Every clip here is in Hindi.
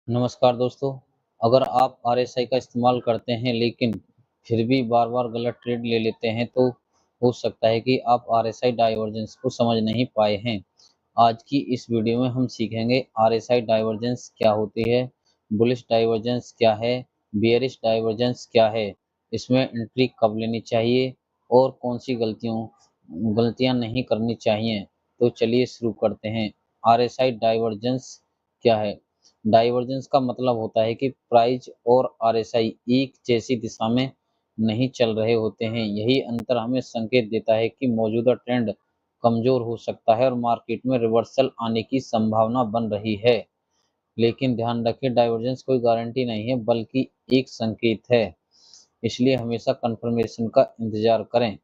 नमस्कार दोस्तों। अगर आप आरएसआई का इस्तेमाल करते हैं लेकिन फिर भी बार-बार गलत ट्रेड ले लेते हैं तो हो सकता है कि आप आरएसआई डाइवर्जेंस को समझ नहीं पाए हैं। आज की इस वीडियो में हम सीखेंगे आरएसआई डाइवर्जेंस क्या होती है, बुलिश डाइवर्जेंस क्या है, बेयरिश डाइवर्जेंस क्या है, इसमें एंट्री कब लेनी चाहिए और कौन सी गलतियां नहीं करनी चाहिए। तो चलिए शुरू करते हैं। आरएसआई डाइवर्जेंस क्या है? डाइवर्जेंस का मतलब होता है कि प्राइस और आरएसआई एक जैसी दिशा में नहीं चल रहे होते हैं। यही अंतर हमें संकेत देता है कि मौजूदा ट्रेंड कमजोर हो सकता है और मार्केट में रिवर्सल आने की संभावना बन रही है। लेकिन ध्यान रखें, डाइवर्जेंस कोई गारंटी नहीं है बल्कि एक संकेत है, इसलिए हमेशा कंफर्मेशन का इंतजार करें।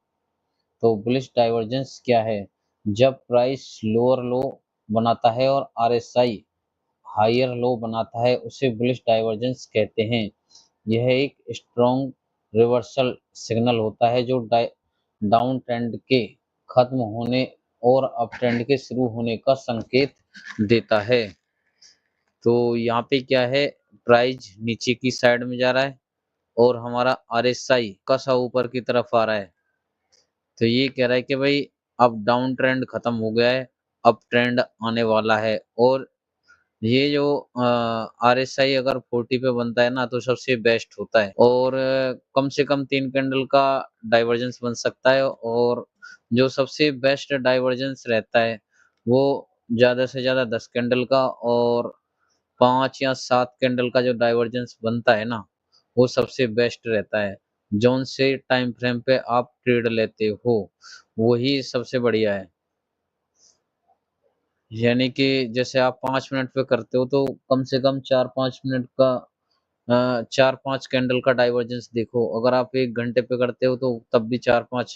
तो बुलिश डाइवर्जेंस क्या है? जब प्राइस लोअर लो बनाता है और आरएसआई हायर लो बनाता है उसे बुलिश डाइवर्जेंस कहते हैं। यह एक स्ट्रॉन्ग रिवर्सल सिग्नल होता है जो डाउन ट्रेंड के खत्म होने और अप ट्रेंड के शुरू होने का संकेत देता है। तो यहाँ पे क्या है, प्राइस नीचे की साइड में जा रहा है और हमारा आरएसआई कसा ऊपर की तरफ आ रहा है। तो ये कह रहा है कि भाई अब डाउन ट्रेंड खत्म हो गया है, अप ट्रेंड आने वाला है। और ये जो आरएसआई अगर 40 पे बनता है ना तो सबसे बेस्ट होता है और कम से कम 3 कैंडल का डाइवर्जेंस बन सकता है। और जो सबसे बेस्ट डाइवर्जेंस रहता है वो ज़्यादा से ज़्यादा 10 कैंडल का और 5 या 7 कैंडल का जो डाइवर्जेंस बनता है ना वो सबसे बेस्ट रहता है। जौन से टाइम फ्रेम पे आप ट्रेड लेते हो वही सबसे बढ़िया है। यानी कि जैसे आप 5 मिनट पे करते हो तो कम से कम 4-5 मिनट का 4-5 कैंडल का डाइवर्जेंस देखो। अगर आप 1 घंटे पे करते हो तो तब भी 4-5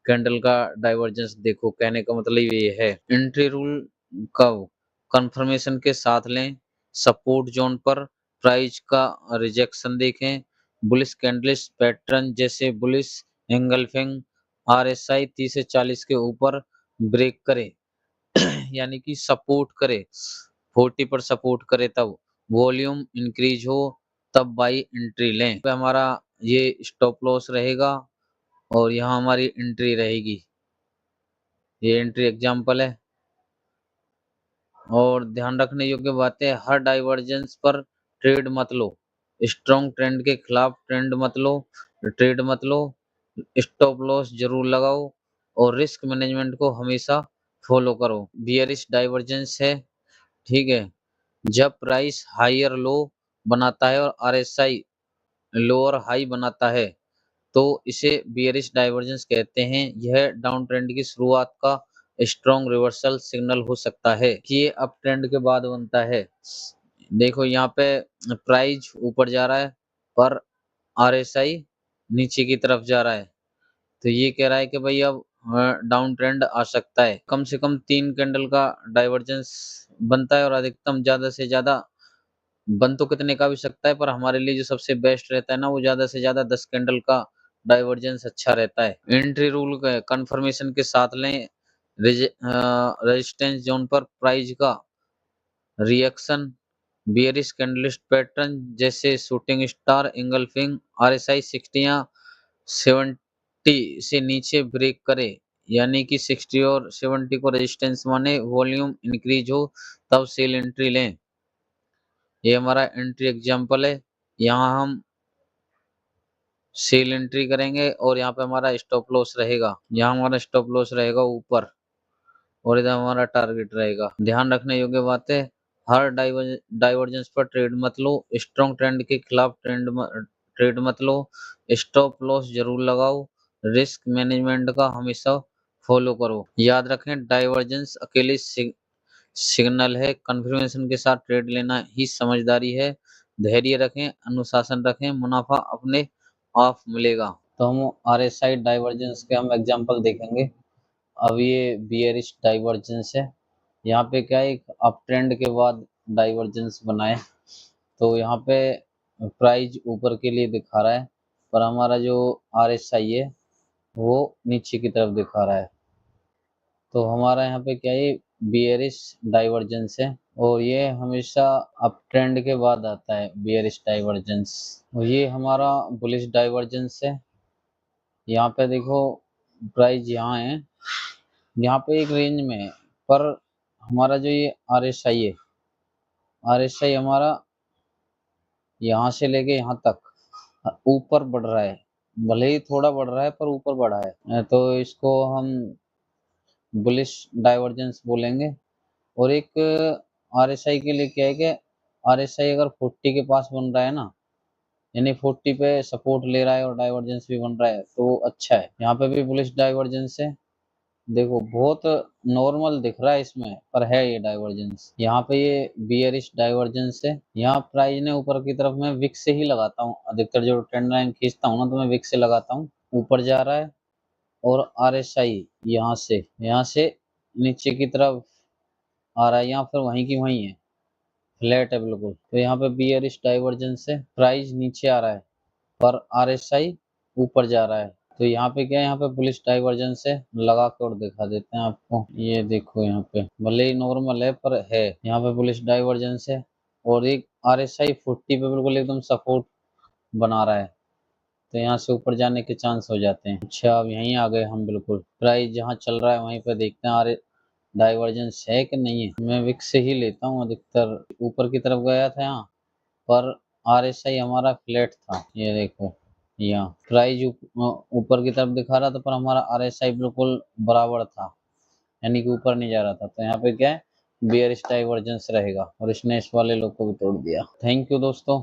कैंडल का डाइवर्जेंस देखो। कहने का मतलब ये है। एंट्री रूल कब कंफर्मेशन के साथ लें, सपोर्ट जोन पर प्राइस का रिजेक्शन देखें, बुलिश कैंडलिस्ट पैटर्न जैसे बुलिश एंगल्फिंग आरएसआई 30 से 40 के ऊपर ब्रेक करे यानी कि सपोर्ट करे, 40 पर सपोर्ट करे तब वॉल्यूम इंक्रीज हो तब बाई एंट्री लें। पे हमारा ये स्टॉप लॉस रहेगा और यहाँ हमारी एंट्री रहेगी। ये एंट्री एग्जांपल है। और ध्यान रखने योग्य बातें, हर डाइवर्जेंस पर ट्रेड मत लो, स्ट्रॉन्ग ट्रेंड के खिलाफ ट्रेड मत लो, स्टॉप लॉस जरूर लगाओ और रिस्क मैनेजमेंट को हमेशा फॉलो करो। बियरिश डाइवर्जेंस है, ठीक है, जब प्राइस हायर लो बनाता है और आरएसआई लोअर हाई बनाता है तो इसे बियरिश डाइवर्जेंस कहते हैं। यह डाउन ट्रेंड की शुरुआत का स्ट्रॉन्ग रिवर्सल सिग्नल हो सकता है कि ये अप ट्रेंड के बाद बनता है। देखो यहाँ पे प्राइस ऊपर जा रहा है पर आरएसआई नीचे की तरफ जा रहा है। तो ये कह रहा है कि भाई अब डाउन ट्रेंड आ सकता है। कम से कम 3 कैंडल का डाइवर्जेंस बनता है और अधिकतम ज्यादा से ज्यादा बन तो कितने का भी सकता है, पर हमारे लिए जो सबसे बेस्ट रहता है ना वो ज्यादा से ज्यादा 10 कैंडल का डाइवर्जेंस अच्छा रहता है। एंट्री रूल कंफर्मेशन के साथ लें, रेजिस्टेंस जोन पर प्राइस का रिएक्शन, बियरिश कैंडलिस्ट पैटर्न जैसे शूटिंग स्टार इंगल्फिंग आरएसआई 60 या 70 से नीचे ब्रेक करे, यानी कि 60 और 70 को रेजिस्टेंस माने, वॉल्यूम इंक्रीज हो तब सेल एंट्री लें। ये हमारा एंट्री एग्जांपल है। यहाँ हम सेल एंट्री करेंगे और यहाँ पे हमारा स्टॉप लॉस रहेगा। यहाँ हमारा स्टॉप लॉस रहेगा ऊपर और इधर हमारा टारगेट रहेगा। ध्यान रखने योग्य बात है, हर डाइवर्जेंस पर ट्रेड मत लो, स्ट्रॉन्ग ट्रेंड के खिलाफ ट्रेड मत लो, स्टॉप लॉस जरूर लगाओ, रिस्क मैनेजमेंट का हमेशा फॉलो करो। याद रखें, डाइवर्जेंस अकेले सिग्नल है, कन्फर्मेशन के साथ ट्रेड लेना ही समझदारी है। धैर्य रखें, अनुशासन रखें, मुनाफा अपने आप मिलेगा। तो हम आरएसआई डाइवर्जेंस के हम एग्जांपल देखेंगे। अब ये बियरिश डाइवर्जेंस है। यहाँ पे क्या है, एक अप ट्रेंड के बाद डाइवर्जेंस बनाए तो यहाँ पे प्राइस ऊपर के लिए दिखा रहा है पर हमारा जो आरएसआई है वो नीचे की तरफ दिखा रहा है। तो हमारा यहाँ पे क्या है, बियरिश डाइवर्जेंस है। और ये हमेशा अप ट्रेंड के बाद आता है बियरिश डाइवर्जेंस। और ये हमारा बुलिश डाइवर्जेंस है। यहाँ पे देखो प्राइस यहाँ है, यहाँ पे एक रेंज में है, पर हमारा जो ये RSI है, RSI हमारा यहाँ से लेके यहाँ तक ऊपर बढ़ रहा है, भले ही थोड़ा बढ़ रहा है पर ऊपर बढ़ा है, तो इसको हम बुलिश डाइवर्जेंस बोलेंगे। और एक RSI के लिए क्या है कि RSI अगर 40 के पास बन रहा है ना, यानी 40 पे सपोर्ट ले रहा है और डाइवर्जेंस भी बन रहा है, तो अच्छा है। यहाँ पे भी बुलिश डाइवर्जेंस है, देखो बहुत नॉर्मल दिख रहा है इसमें, पर है ये डाइवर्जेंस। यहाँ पे ये बियरिश डाइवर्जेंस है। यहाँ प्राइस ने ऊपर की तरफ मैं विक्स से ही लगाता हूँ, अधिकतर जो ट्रेंड लाइन खींचता हूँ ना तो मैं विक्स से लगाता हूँ। ऊपर जा रहा है और RSI यहाँ से नीचे की तरफ आ रहा है, या फिर वहीं की वहीं है, फ्लैट है बिल्कुल। तो यहाँ पे बियरिश डाइवर्जेंस है, प्राइस नीचे आ रहा है पर RSI ऊपर जा रहा है। तो यहाँ पे क्या है, यहाँ पे बुलिश डाइवर्जेंस है, लगा के और दिखा देते हैं आपको। ये देखो यहाँ पे भले ही नॉर्मल है पर है, यहाँ पे बुलिश डाइवर्जेंस है और एक RSI 40 पे बिल्कुल एकदम सपोर्ट बना रहा है, तो यहाँ से ऊपर जाने के चांस हो जाते हैं। अच्छा अब यहीं आ गए हम, बिल्कुल प्राइस जहाँ चल रहा है वहीं पे देखते हैं आर डाइवर्जेंस है कि नहीं है। मैं विक्स से ही लेता हूँ अधिकतर, ऊपर की तरफ गया था यहाँ, पर RSI हमारा फ्लैट था। ये देखो यहाँ प्राइस ऊपर की तरफ दिखा रहा था, पर हमारा RSI बिल्कुल बराबर था, यानी कि ऊपर नहीं जा रहा था। तो यहाँ पे क्या है, बियरिश डाइवर्जेंस रहेगा और इसने इस वाले लोग को भी तोड़ दिया। थैंक यू दोस्तों।